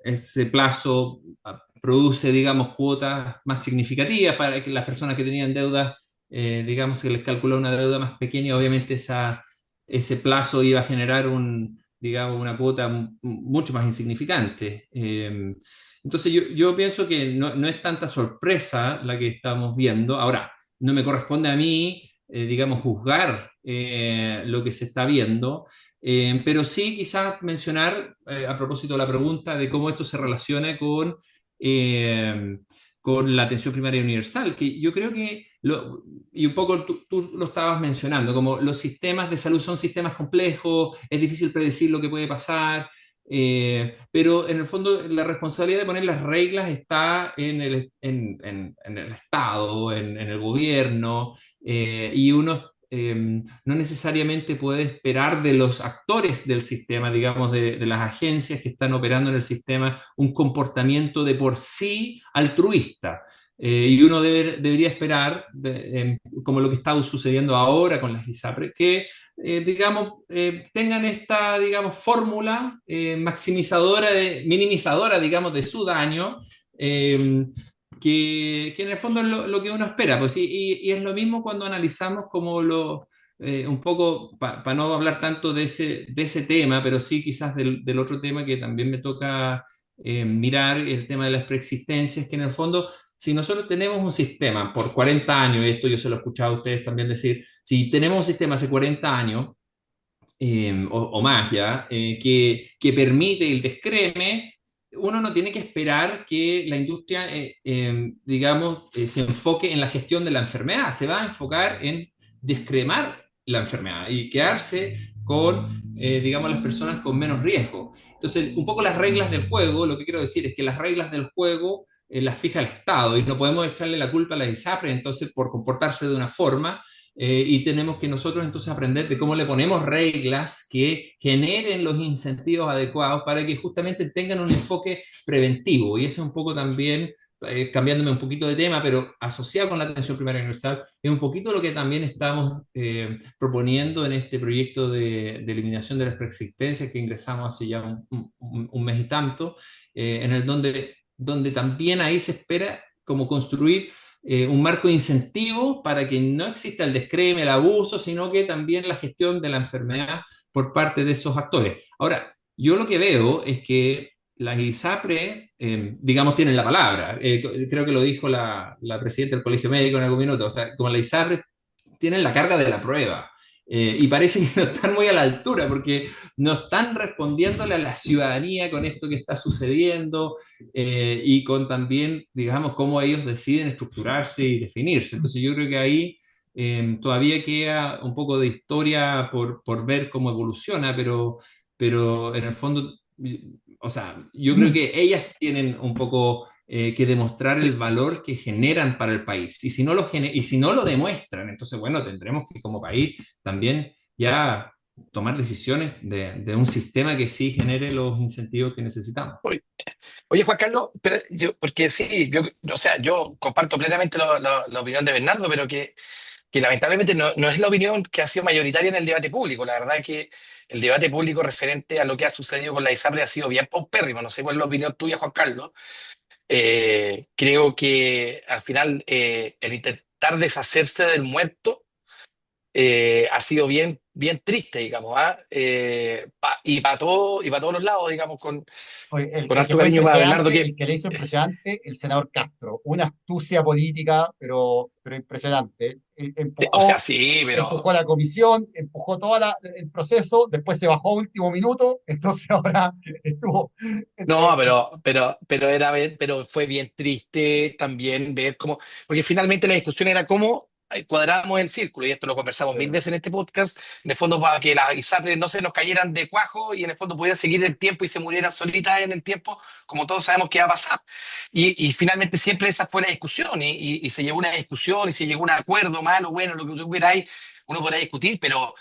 plazo produce, digamos, cuotas más significativas para que las personas que tenían deudas, digamos, que les calculó una deuda más pequeña, obviamente ese plazo iba a generar digamos, una cuota mucho más insignificante. Entonces yo pienso que no es tanta sorpresa la que estamos viendo. Ahora, no me corresponde a mí, digamos, juzgar lo que se está viendo. Pero sí quizás mencionar, a propósito de la pregunta, de cómo esto se relaciona eh, con la atención primaria universal, que yo creo que, y un poco tú lo estabas mencionando, como los sistemas de salud son sistemas complejos, es difícil predecir lo que puede pasar, pero en el fondo la responsabilidad de poner las reglas está en el Estado, en el gobierno, y uno no necesariamente puede esperar de los actores del sistema, digamos, de las agencias que están operando en el sistema, un comportamiento de por sí altruista. Y uno debería esperar, como lo que está sucediendo ahora con las ISAPRE, que, digamos, tengan esta, digamos, fórmula maximizadora, minimizadora, digamos, de su daño, que en el fondo es lo que uno espera. Pues, y es lo mismo cuando analizamos como un poco, para no hablar tanto de ese tema, pero sí quizás del otro tema que también me toca mirar, el tema de las preexistencias, que en el fondo, si nosotros tenemos un sistema por 40 años, y esto yo se lo he escuchado a ustedes también decir, si tenemos un sistema hace 40 años, o más ya, que permite el descreme, uno no tiene que esperar que la industria, digamos, se enfoque en la gestión de la enfermedad, se va a enfocar en descremar la enfermedad y quedarse con, digamos, las personas con menos riesgo. Entonces, un poco las reglas del juego, lo que quiero decir es que las reglas del juego las fija el Estado y no podemos echarle la culpa a la ISAPRE, entonces, por comportarse de una forma, y tenemos que nosotros entonces aprender de cómo le ponemos reglas que generen los incentivos adecuados para que justamente tengan un enfoque preventivo. Y eso es un poco también, cambiándome un poquito de tema, pero asociado con la atención primaria universal, es un poquito lo que también estamos proponiendo en este proyecto de eliminación de las preexistencias que ingresamos hace ya un mes y tanto, en el donde también ahí se espera como construir un marco de incentivo para que no exista el descreme, el abuso, sino que también la gestión de la enfermedad por parte de esos actores. Ahora, yo lo que veo es que las ISAPRE, digamos, tienen la palabra. Creo que lo dijo la presidenta del Colegio Médico en algún minuto. O sea, como la ISAPRE tienen la carga de la prueba. Y parece que no están muy a la altura porque no están respondiéndole a la ciudadanía con esto que está sucediendo y con también, digamos, cómo ellos deciden estructurarse y definirse. Entonces yo creo que ahí todavía queda un poco de historia por ver cómo evoluciona, pero en el fondo, o sea, yo creo que ellas tienen un poco que demostrar el valor que generan para el país. Y si no lo demuestran, entonces, bueno, tendremos que como país también ya tomar decisiones de un sistema que sí genere los incentivos que necesitamos. Oye, oye, Juan Carlos, pero porque sí, o sea, yo comparto plenamente la opinión de Bernardo, pero que lamentablemente no es la opinión que ha sido mayoritaria en el debate público. La verdad es que el debate público referente a lo que ha sucedido con la ISAPRE ha sido bien paupérrimo. No sé cuál es la opinión tuya, Juan Carlos. Creo que al final el intentar deshacerse del muerto ha sido bien triste, digamos, ¿ah? Y para todo, y para todos los lados, digamos, Oye, con el que harto fue cariño para Bernardo, impresionante, que el que le hizo impresionante, el senador Castro. Una astucia política, pero impresionante. o sea, Empujó, sí, empujó pero la comisión, empujó todo el proceso, después se bajó a último minuto, entonces ahora estuvo... no, eh, pero fue bien triste también ver cómo, porque finalmente la discusión era cómo cuadrábamos el círculo, y esto lo conversamos mil veces en este podcast, en el fondo para que las ISAPRES no se nos cayeran de cuajo y en el fondo pudieran seguir el tiempo y se murieran solitas en el tiempo, como todos sabemos que va a pasar. Y finalmente siempre esa fue la discusión, y se llegó a una discusión y se llegó a un acuerdo malo, bueno, lo que tú queráis, uno podrá discutir, pero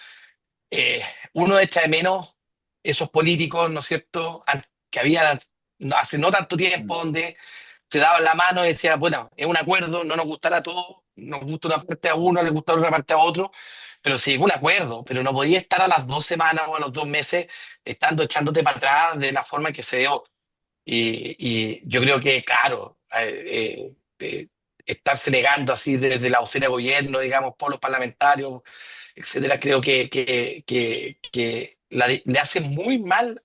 eh, uno echa de menos esos políticos, ¿no es cierto?, que había hace no tanto tiempo, donde se daban la mano y decía, bueno, es un acuerdo, no nos gustará a todos, nos gusta una parte a uno, le gusta otra parte a otro, pero sí, un acuerdo, pero no podía estar a las 2 semanas o a los 2 meses estando echándote para atrás de la forma en que se dio. Y yo creo que, claro, estarse negando así desde la vocera de gobierno, digamos, por los parlamentarios, etcétera, creo que le hace muy mal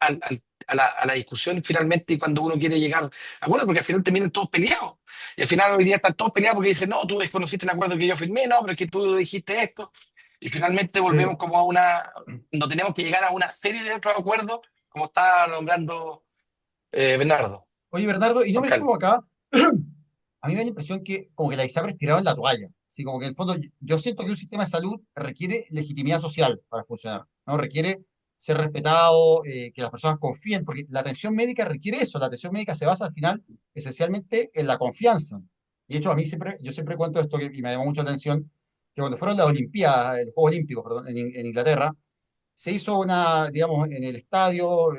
a la discusión finalmente cuando uno quiere llegar a acuerdo, porque al final terminan todos peleados. Y al final hoy día están todos peleados porque dicen, no, tú desconociste el acuerdo que yo firmé, no, pero es que tú dijiste esto. Y finalmente volvemos eh, como no tenemos que llegar a una serie de otros acuerdos, como está nombrando Bernardo, Oye, Bernardo, y no Juan me Carlos. equivoco acá, a mí me da la impresión que como que la ISAPRES tiraron la toalla. Así como que en el fondo yo siento que un sistema de salud requiere legitimidad social para funcionar, ¿no? Requiere ser respetado, que las personas confíen, porque la atención médica requiere eso. La atención médica se basa al final esencialmente en la confianza. Y de hecho, yo siempre cuento esto y me llamó mucho la atención, que cuando fueron las Olimpiadas, los Juegos Olímpicos, perdón, en Inglaterra, se hizo una, digamos, en el estadio,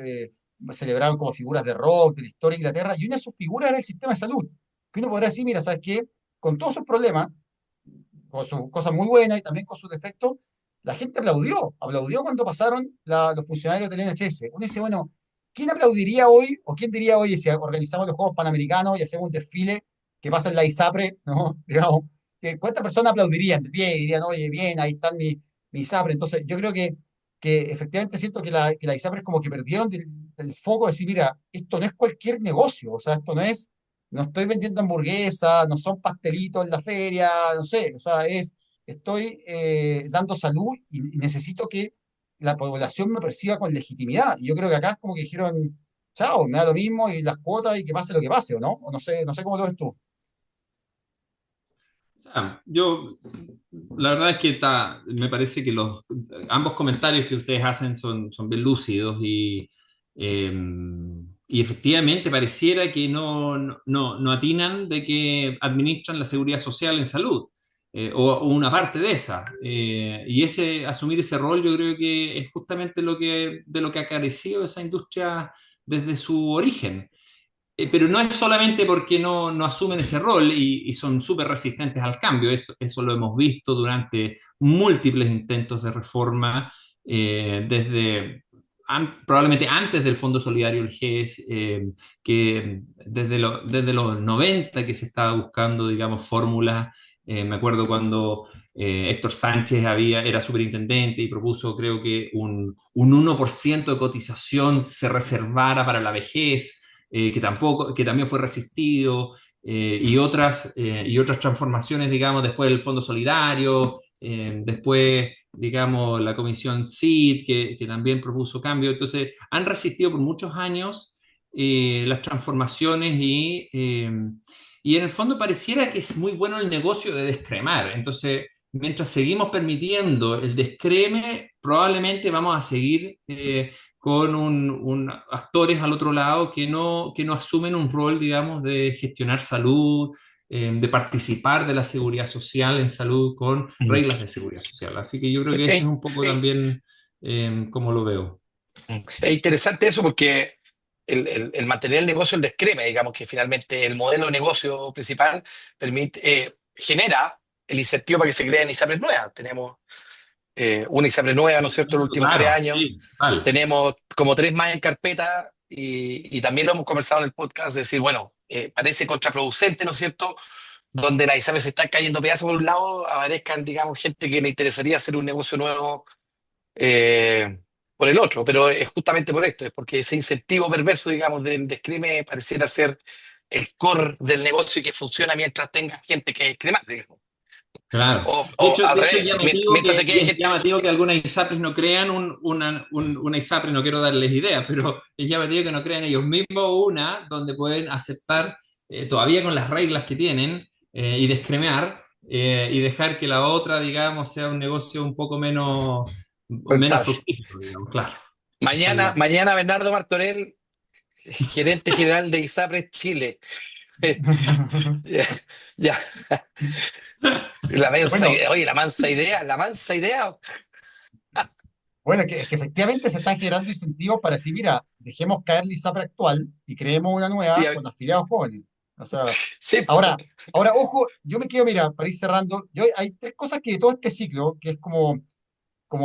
celebraron como figuras de rock, de la historia de Inglaterra, y una de sus figuras era el sistema de salud. Que uno podrá decir, mira, ¿sabes qué? Con todos sus problemas, con sus cosas muy buenas y también con sus defectos, la gente aplaudió cuando pasaron los funcionarios del NHS. Uno dice, bueno, ¿quién aplaudiría hoy o quién diría, oye, si organizamos los Juegos Panamericanos y hacemos un desfile que pasa en la ISAPRE, ¿no? Digamos, ¿cuántas personas aplaudirían de pie y dirían, oye, bien, ahí están mi ISAPRE? Entonces, yo creo que efectivamente siento que la ISAPRE es como que perdieron del foco de decir, mira, esto no es cualquier negocio, o sea, esto no estoy vendiendo hamburguesas, no son pastelitos en la feria, no sé, o sea, estoy dando salud y necesito que la población me perciba con legitimidad. Y yo creo que acá es como que dijeron, chao, me da lo mismo y las cuotas y que pase lo que pase, ¿o no? O no sé cómo lo ves tú. O sea, la verdad es que me parece que ambos comentarios que ustedes hacen son bien lúcidos eh, y efectivamente pareciera que no atinan de que administran la seguridad social en salud, o una parte de esa. Y asumir ese rol yo creo que es justamente de lo que ha carecido esa industria desde su origen. Pero no es solamente porque no asumen ese rol y son súper resistentes al cambio, eso lo hemos visto durante múltiples intentos de reforma, probablemente antes del Fondo Solidario, el GES, que desde los 90 que se estaba buscando, digamos, fórmulas. Me acuerdo cuando Héctor Sánchez era superintendente y propuso, creo que un 1% de cotización se reservara para la vejez, que también fue resistido, y otras transformaciones, digamos, después del Fondo Solidario, después, digamos, la Comisión CID, que también propuso cambio. Entonces, han resistido por muchos años las transformaciones y en el fondo pareciera que es muy bueno el negocio de descremar. Entonces, mientras seguimos permitiendo el descreme, probablemente vamos a seguir con actores al otro lado que no asumen un rol, digamos, de gestionar salud, de participar de la seguridad social en salud con Mm. reglas de seguridad social. Así que yo creo que ese es Es, un poco también como lo veo. es interesante eso porque el mantener el negocio, el descreme, digamos que finalmente el modelo de negocio principal genera el incentivo para que se creen ISAPRES nuevas. Tenemos una ISAPRE nueva, ¿no es cierto?, en los últimos tres Claro, años. sí, total. Tenemos como tres más en carpeta y también lo hemos conversado en el podcast, de decir, bueno, parece contraproducente, ¿no es cierto?, donde las ISAPRES se están cayendo pedazos por un lado, aparezcan, digamos, gente que le interesaría hacer un negocio nuevo eh, por el otro, pero es justamente por esto, es porque ese incentivo perverso, digamos, del descrime pareciera ser el core del negocio y que funciona mientras tenga gente que cremar, digamos. Claro. O al De hecho, revés, mientras se quede es gente. llamativo que algunas ISAPRES no crean una ISAPRE, no quiero darles ideas, pero es llamativo que no crean ellos mismos una donde pueden aceptar, todavía con las reglas que tienen, y descremear, y dejar que la otra, digamos, sea un negocio un poco menos Rentable. fructífero, digamos, claro. Esa es Mañana Bernardo Martorell, gerente general de ISAPRES Chile. Ya, ya. Bueno, Oye, la mansa idea. bueno, es que efectivamente se están generando incentivos para decir, mira, dejemos caer la ISAPRE actual y creemos una nueva Y con afiliados jóvenes. O sea, sí, ahora, ojo, yo me quedo, mira, para ir cerrando, hay tres cosas que de todo este ciclo, que es como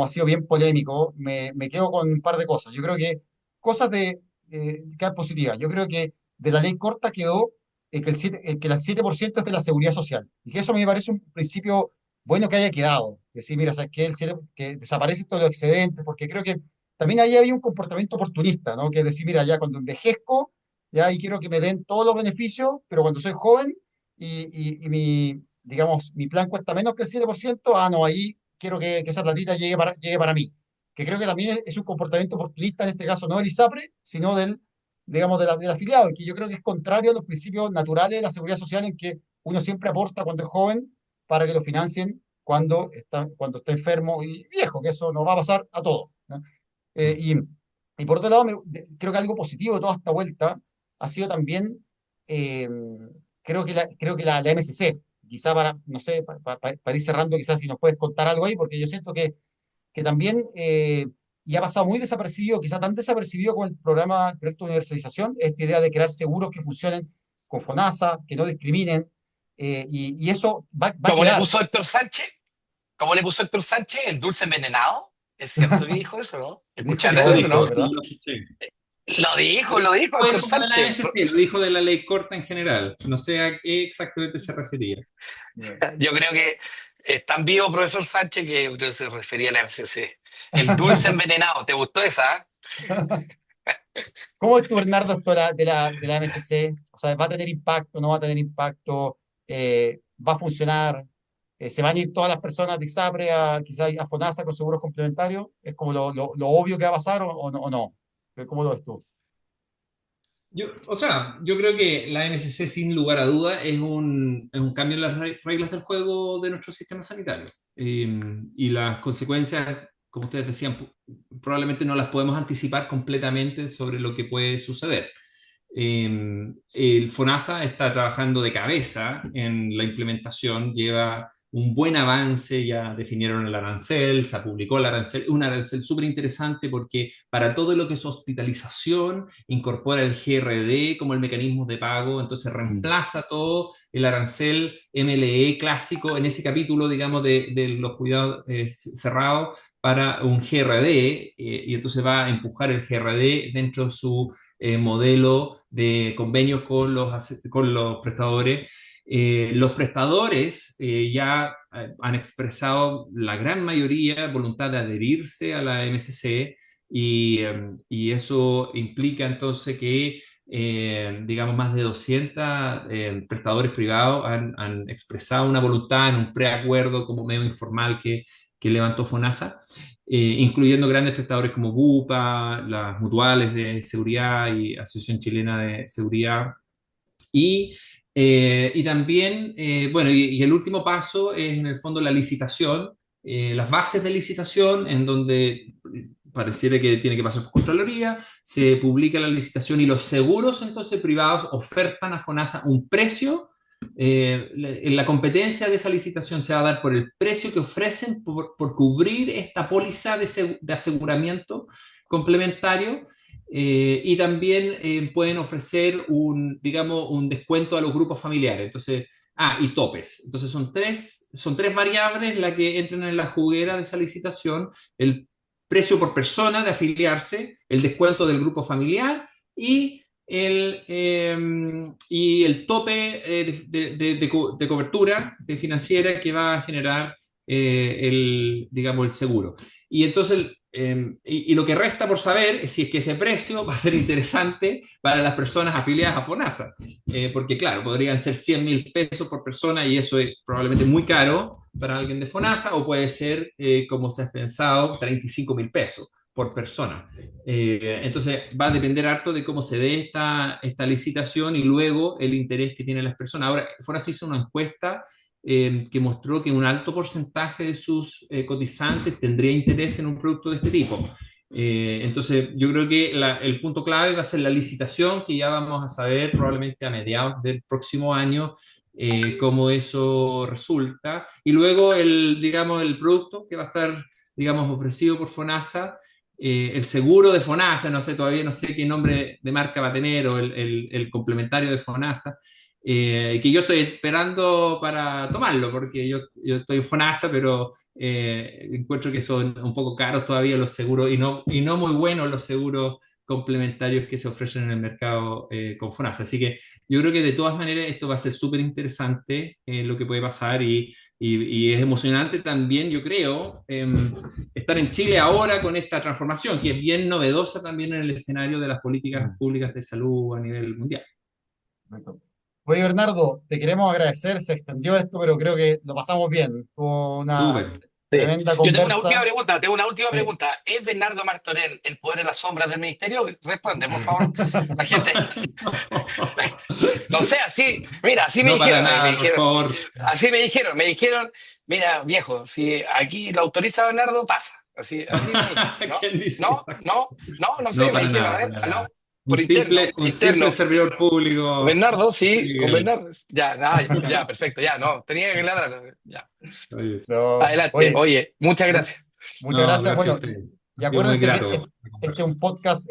ha sido bien polémico, me quedo con un par de cosas. Yo creo que cosas quedan positivas. Yo creo que de la ley corta quedó el 7% es de la seguridad social. Y que eso me parece un principio bueno que haya quedado. Decir, mira, ¿sabes qué? Que desaparece todo lo excedente, porque creo que también ahí había un comportamiento oportunista, ¿no? Que es decir, mira, ya cuando envejezco, ya ahí quiero que me den todos los beneficios, pero cuando soy joven y digamos, mi plan cuesta menos que el 7%, no, ahí quiero que esa platita llegue para mí. Que creo que también es un comportamiento oportunista, en este caso no del ISAPRE, sino digamos, del afiliado, y que yo creo que es contrario a los principios naturales de la seguridad social en que uno siempre aporta cuando es joven para que lo financien cuando está enfermo y viejo, que eso nos va a pasar a todos, ¿no? Y por otro lado, creo que algo positivo de toda esta vuelta ha sido también, eh, creo que la MSC, quizá no sé, para ir cerrando, quizás si nos puedes contar algo ahí, porque yo siento que también, y ha pasado muy desapercibido, quizá tan desapercibido con el proyecto de universalización, esta idea de crear seguros que funcionen con FONASA, que no discriminen, y eso va a como le quedar. puso Héctor Sánchez, como le puso Héctor Sánchez, el dulce envenenado. Es cierto que dijo eso, ¿no? Dijo que ¿Escuchaste sí, eso, Obvio, sí, no? sí, ¿verdad? lo escuché. Lo dijo No Héctor eso de la Sánchez. MSC, lo dijo de la ley corta en general. No sé a qué exactamente se refería. Yo creo que es tan vivo profesor Sánchez que creo que se refería a la FCC. El dulce envenenado, ¿te gustó esa? ¿Cómo es tu, Bernardo, esto de la MSC? O sea, ¿va a tener impacto, no va a tener impacto? ¿Va a funcionar? ¿Se van a ir todas las personas de ISAPRE quizás a FONASA con seguros complementarios? ¿Es como lo obvio que va a pasar o no? ¿Cómo lo ves tú? Yo creo que la MSC, sin lugar a duda, es un cambio en las reglas del juego de nuestro sistema sanitario. Y las consecuencias, como ustedes decían, probablemente no las podemos anticipar completamente sobre lo que puede suceder. El FONASA está trabajando de cabeza en la implementación, lleva un buen avance, ya definieron el arancel, se publicó el arancel, un arancel súper interesante porque para todo lo que es hospitalización incorpora el GRD como el mecanismo de pago, entonces Mm. reemplaza todo el arancel MLE clásico en ese capítulo, digamos, de los cuidados cerrados para un GRD, y entonces va a empujar el GRD dentro de su modelo de convenios con los prestadores. Los prestadores ya han expresado la gran mayoría voluntad de adherirse a la MSC y eso implica entonces que, digamos, más de 200 prestadores privados han expresado una voluntad en un preacuerdo como medio informal que levantó FONASA, incluyendo grandes prestadores como Bupa, las mutuales de seguridad y Asociación Chilena de Seguridad. Y, y también, bueno, y el último paso es en el fondo la licitación, las bases de licitación, en donde pareciera que tiene que pasar por Contraloría, se publica la licitación y los seguros entonces privados ofertan a FONASA un precio. La competencia de esa licitación se va a dar por el precio que ofrecen por cubrir esta póliza de aseguramiento complementario, y también pueden ofrecer digamos, un descuento a los grupos familiares. Entonces, y topes. Entonces son tres variables las que entran en la juguera de esa licitación: el precio por persona de afiliarse, el descuento del grupo familiar y el tope de cobertura financiera que va a generar digamos, el seguro. Y entonces, y lo que resta por saber es si es que ese precio va a ser interesante para las personas afiliadas a FONASA. Porque claro, podrían ser 100.000 pesos por persona y eso es probablemente muy caro para alguien de FONASA, o puede ser, como se ha pensado, 35.000 pesos por persona. Entonces va a depender harto de cómo se dé esta licitación y luego el interés que tienen las personas. Ahora, FONASA hizo una encuesta que mostró que un alto porcentaje de sus cotizantes tendría interés en un producto de este tipo. Entonces, yo creo que el punto clave va a ser la licitación, que ya vamos a saber probablemente a mediados del próximo año cómo eso resulta. Y luego, digamos, el producto que va a estar, digamos, ofrecido por FONASA, el seguro de FONASA, no sé, todavía no sé qué nombre de marca va a tener, o el complementario de FONASA, que yo estoy esperando para tomarlo, porque yo estoy en FONASA, pero encuentro que son un poco caros todavía los seguros y no muy buenos los seguros complementarios que se ofrecen en el mercado con FONASA. Así que yo creo que de todas maneras esto va a ser súper interesante, lo que puede pasar, y es emocionante también, yo creo, estar en Chile ahora con esta transformación, que es bien novedosa también en el escenario de las políticas públicas de salud a nivel mundial. Oye, Bernardo, te queremos agradecer, se extendió esto, pero creo que lo pasamos bien. Fue una Súper. tremenda Yo tengo una última conversa. pregunta, Sí. ¿Es Bernardo Martorell el poder en las sombras del ministerio? Responde, por favor. La gente. No sé, así, mira, así me No para dijeron, nada, por favor. así me dijeron, mira, viejo, si aquí lo autoriza Bernardo, pasa. Así me dijeron, ¿no? ¿Quién dice No, eso? no, no, no No, sé, me para dijeron, a nada, ver, para aló, nada. Un por simple, un simple interno. servidor público. Bernardo, sí, con Miguel. Bernardo. Ya, nada, ya, perfecto, ya, no, tenía que aclarar. Ya. Oye, No, Adelante, oye, oye, muchas mu- gracias. muchas no, gracias. gracias a Bueno, usted. y Ha sido muy acuérdense que grato la este es un conversa. podcast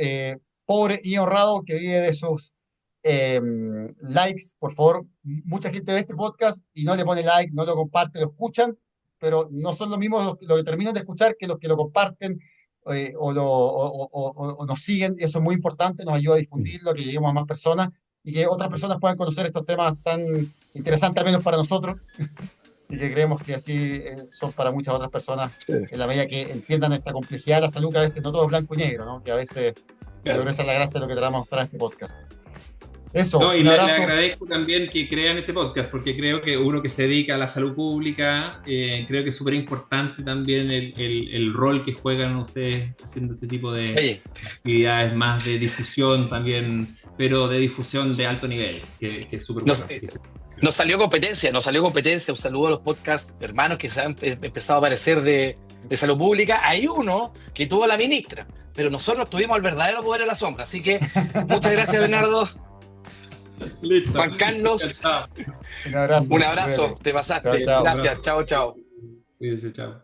pobre y honrado que vive de sus eh, likes. Por favor, mucha gente ve este podcast y no le pone like, no lo comparte, lo escuchan, pero no son los mismos los que terminan de escuchar que los que lo comparten, o nos siguen. Y eso es muy importante, nos ayuda a difundirlo, a que lleguemos a más personas y que otras personas puedan conocer estos temas tan interesantes, al menos para nosotros, y que creemos que así son para muchas otras personas, Sí, en la medida que entiendan esta complejidad de la salud, que a veces no todo es blanco y negro, ¿no? Que a veces, yo creo claro. que esa es la gracia de lo que tratamos de mostrar en este podcast. Eso, No, y un le abrazo. agradezco también que crean este podcast, porque creo que uno que se dedica a la salud pública, creo que es súper importante también el rol que juegan ustedes haciendo este tipo de Oye, actividades más de difusión también, pero de difusión de alto nivel, que es súper bueno. nos, Así que, nos salió competencia, nos salió competencia. Un saludo a los podcast hermanos que se han empezado a aparecer de salud pública. Hay uno que tuvo a la ministra, pero nosotros tuvimos el verdadero poder en la sombra. Así que muchas gracias, Bernardo. listo. Juan Carlos, Un abrazo. un abrazo, Cuídate. te Chao, pasaste. chao. Gracias, chao, chao. Cuídense, chao.